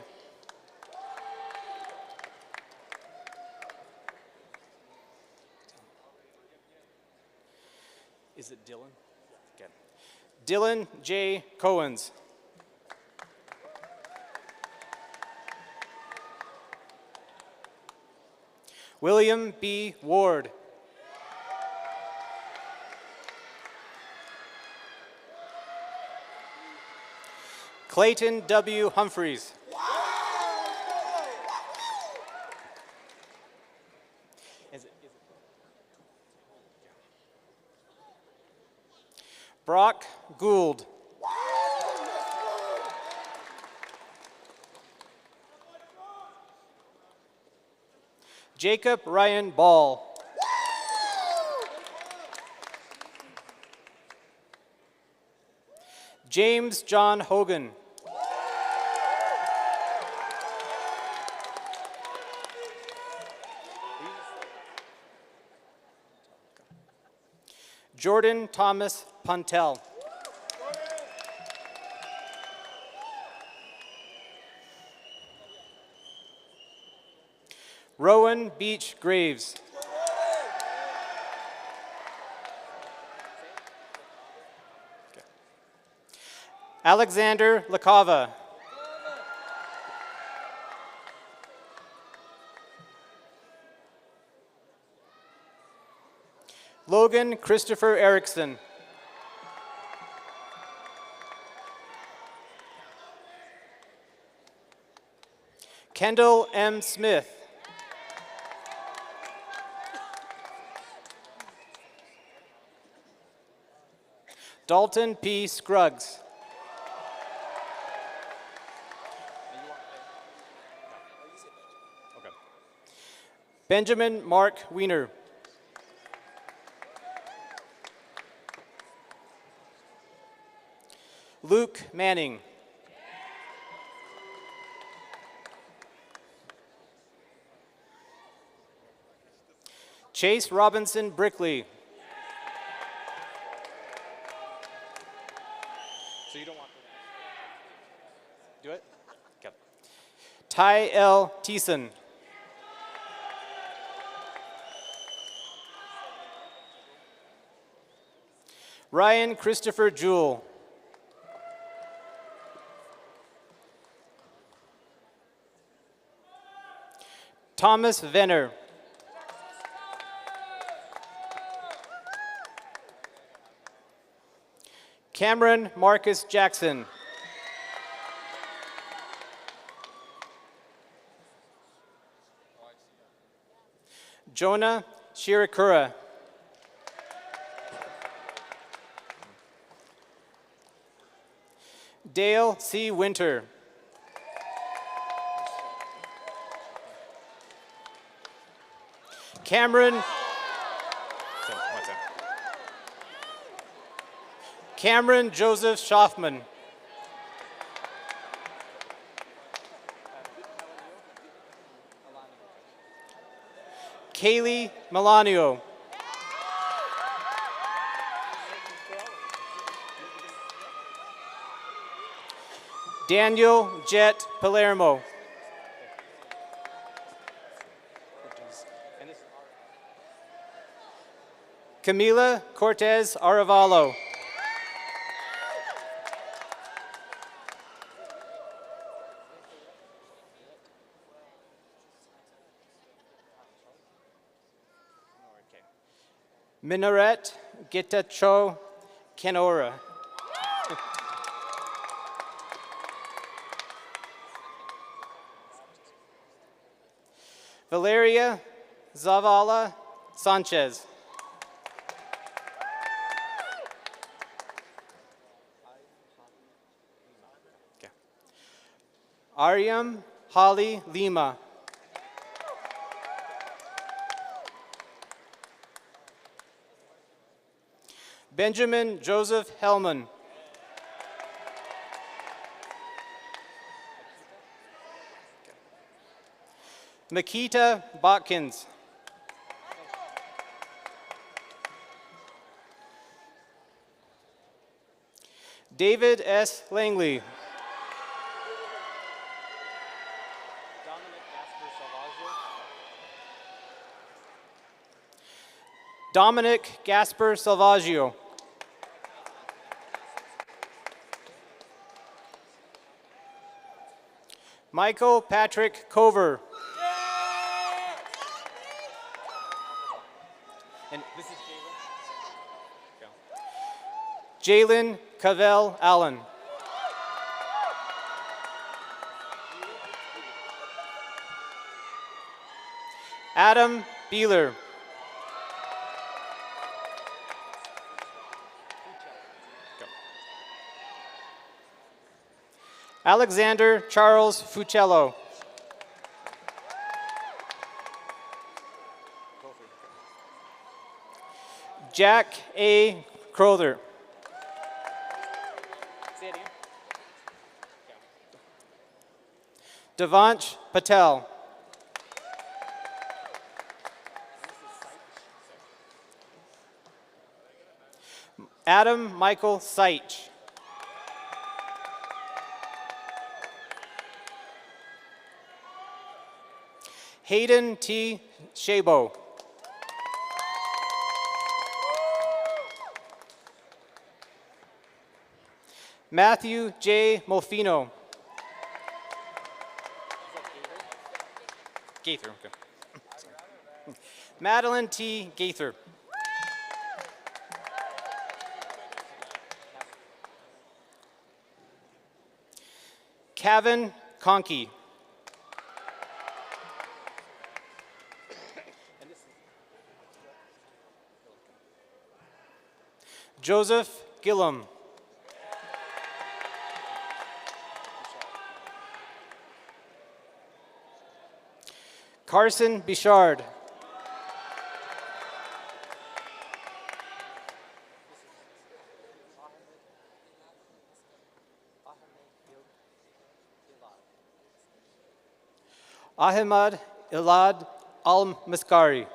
Is it Dylan? Okay. Dylan J. Cohens. William B. Ward. Clayton W. Humphreys. Brock Gould. Jacob Ryan Ball. James John Hogan. Jordan Thomas Puntel. Rowan Beach Graves. Okay. Alexander Lacava. Logan Christopher Erickson. Kendall M. Smith. Dalton P. Scruggs. Okay. Benjamin Mark Wiener. Luke Manning. Chase Robinson Brickley. So you don't want to do it? Okay. Ty L. Thiessen. Ryan Christopher Jewell. Thomas Venner. Cameron Marcus Jackson. Jonah Shirakura. Dale C. Winter. Cameron Joseph Schaffman. Kaylee Melanio. Daniel Jet Palermo. Camila Cortez Arevalo. Minaret Getacho Kenora. Valeria Zavala Sanchez. Okay. Ariam Holly Lima. Benjamin Joseph Hellman. Makita Botkins. David S. Langley. Dominic Gasper Salvaggio. Michael Patrick Cover. And this is Jalen. Jalen Cavell Allen. Adam Beeler. Alexander Charles Fucello. Jack A. Crowther. Devansh Patel. Adam Michael Seitch. Hayden T. Shabo. Matthew J. Molfino. Gaither. Okay. Madeline T. Gaither. Kevin Conkey. Joseph Gillum. Carson Bichard. Ahmad Ilad Al-Maskari.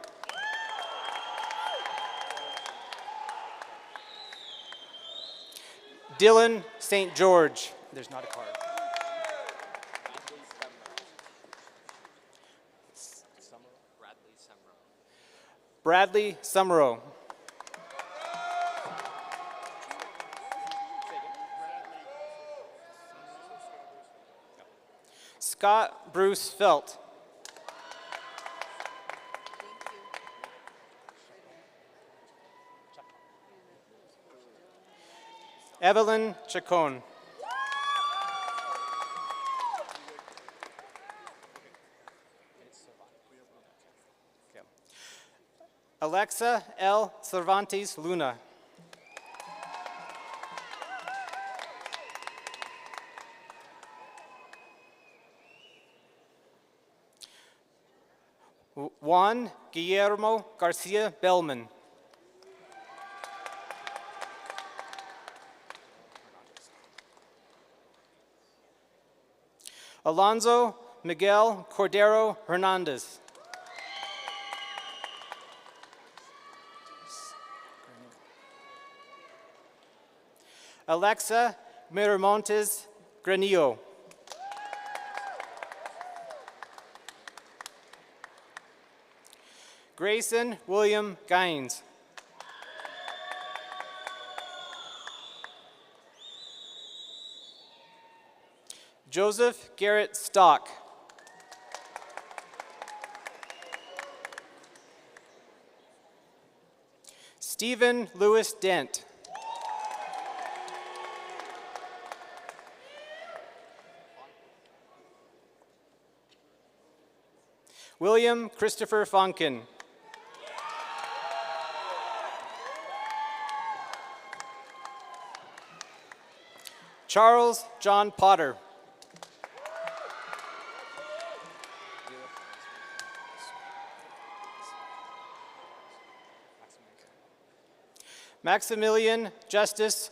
Dylan St. George. There's not a card. Bradley Summerow. Scott Bruce Felt. Evelyn Chacon. Alexa L. Cervantes Luna. Juan Guillermo Garcia Bellman. Alonzo Miguel Cordero Hernandez. Alexa Miramontes Granillo. Grayson William Gaines. Joseph Garrett Stock. Stephen Lewis Dent. William Christopher Fonkin. Charles John Potter. Maximilian Justice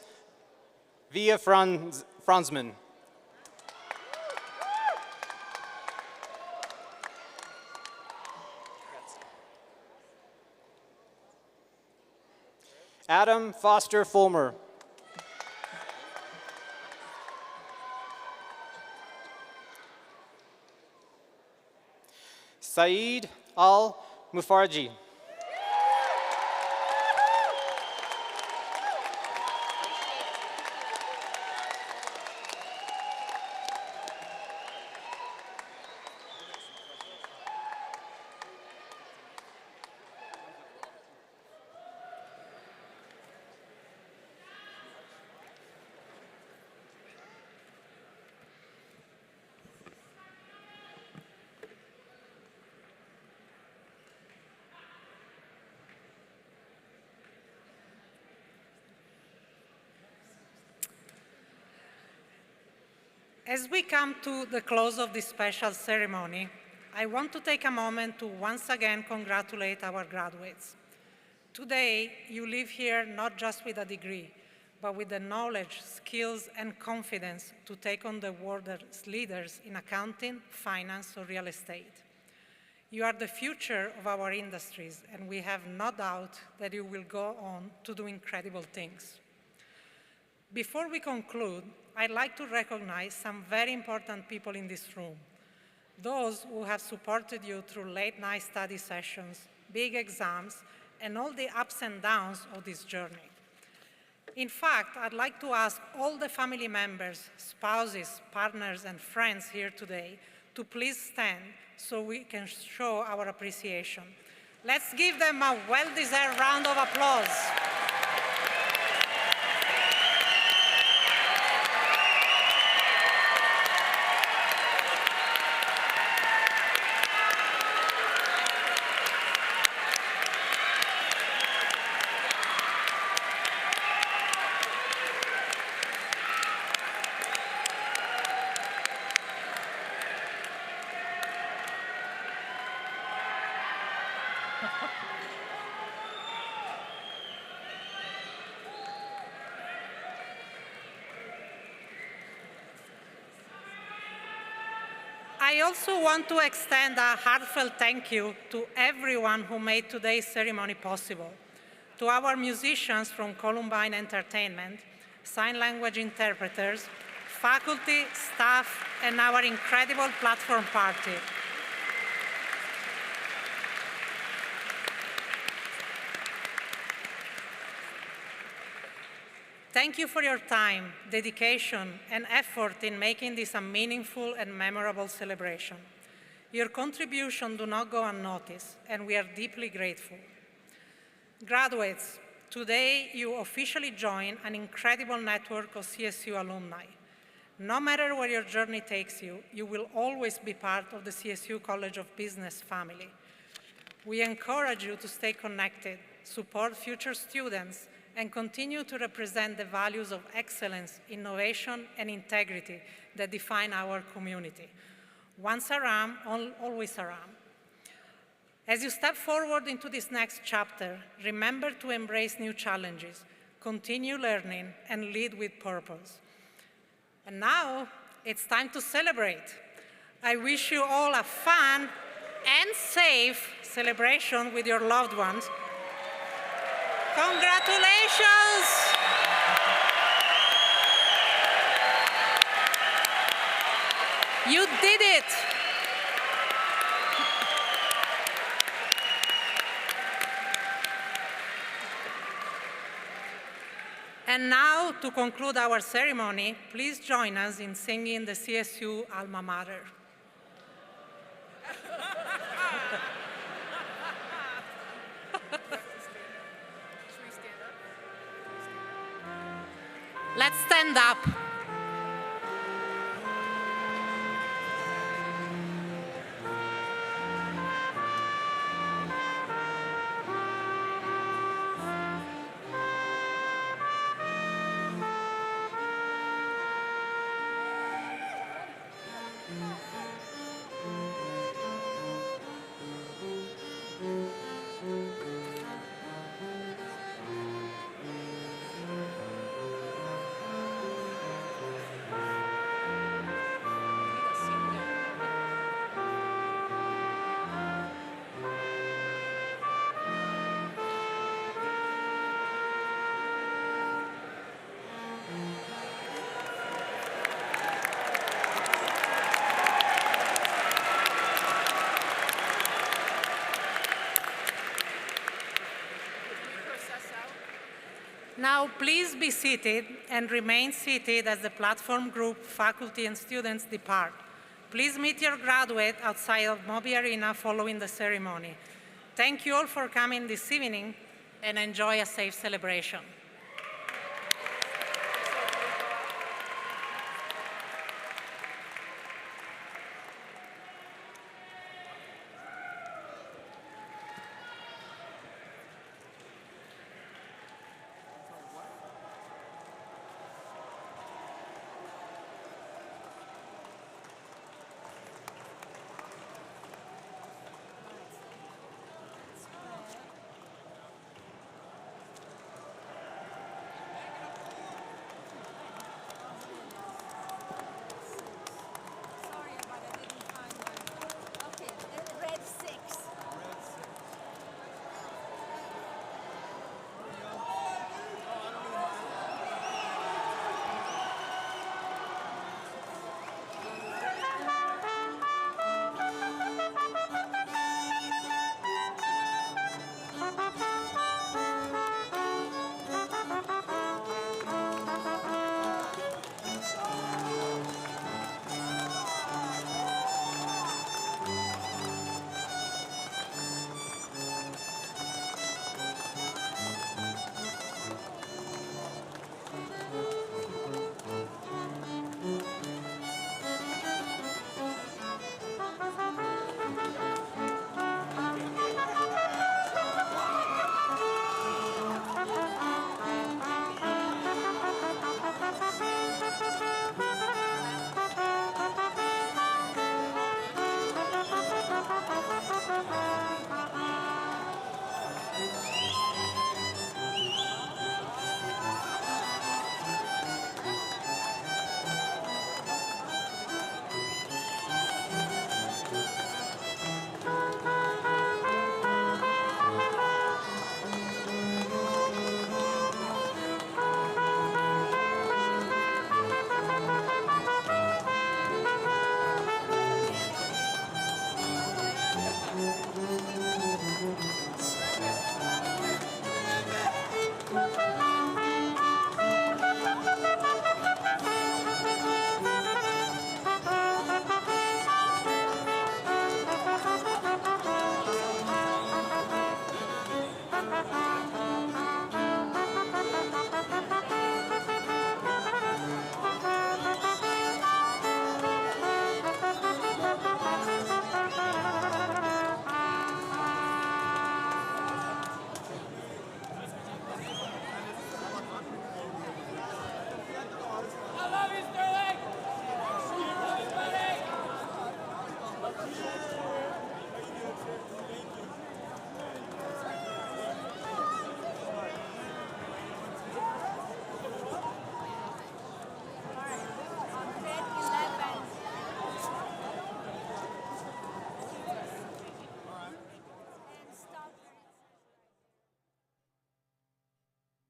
Villa Franzman. Adam Foster Fulmer. Saeed Al Mufarji. As we come to the close of this special ceremony, I want to take a moment to once again congratulate our graduates. Today, you leave here not just with a degree, but with the knowledge, skills, and confidence to take on the world as leaders in accounting, finance, or real estate. You are the future of our industries, and we have no doubt that you will go on to do incredible things. Before we conclude, I'd like to recognize some very important people in this room, those who have supported you through late-night study sessions, big exams, and all the ups and downs of this journey. In fact, I'd like to ask all the family members, spouses, partners, and friends here today to please stand so we can show our appreciation. Let's give them a well-deserved round of applause. I also want to extend a heartfelt thank you to everyone who made today's ceremony possible. To our musicians from Columbine Entertainment, sign language interpreters, faculty, staff, and our incredible platform party. Thank you for your time, dedication, and effort in making this a meaningful and memorable celebration. Your contribution do not go unnoticed, and we are deeply grateful. Graduates, today you officially join an incredible network of CSU alumni. No matter where your journey takes you, you will always be part of the CSU College of Business family. We encourage you to stay connected, support future students, and continue to represent the values of excellence, innovation, and integrity that define our community. Once a Ram, always a Ram. As you step forward into this next chapter, remember to embrace new challenges, continue learning, and lead with purpose. And now, it's time to celebrate. I wish you all a fun and safe celebration with your loved ones. Congratulations! You did it! And now, to conclude our ceremony, please join us in singing the CSU Alma Mater. Let's stand up. Now, please be seated and remain seated as the platform group, faculty, and students depart. Please meet your graduate outside of Moby Arena following the ceremony. Thank you all for coming this evening, and enjoy a safe celebration.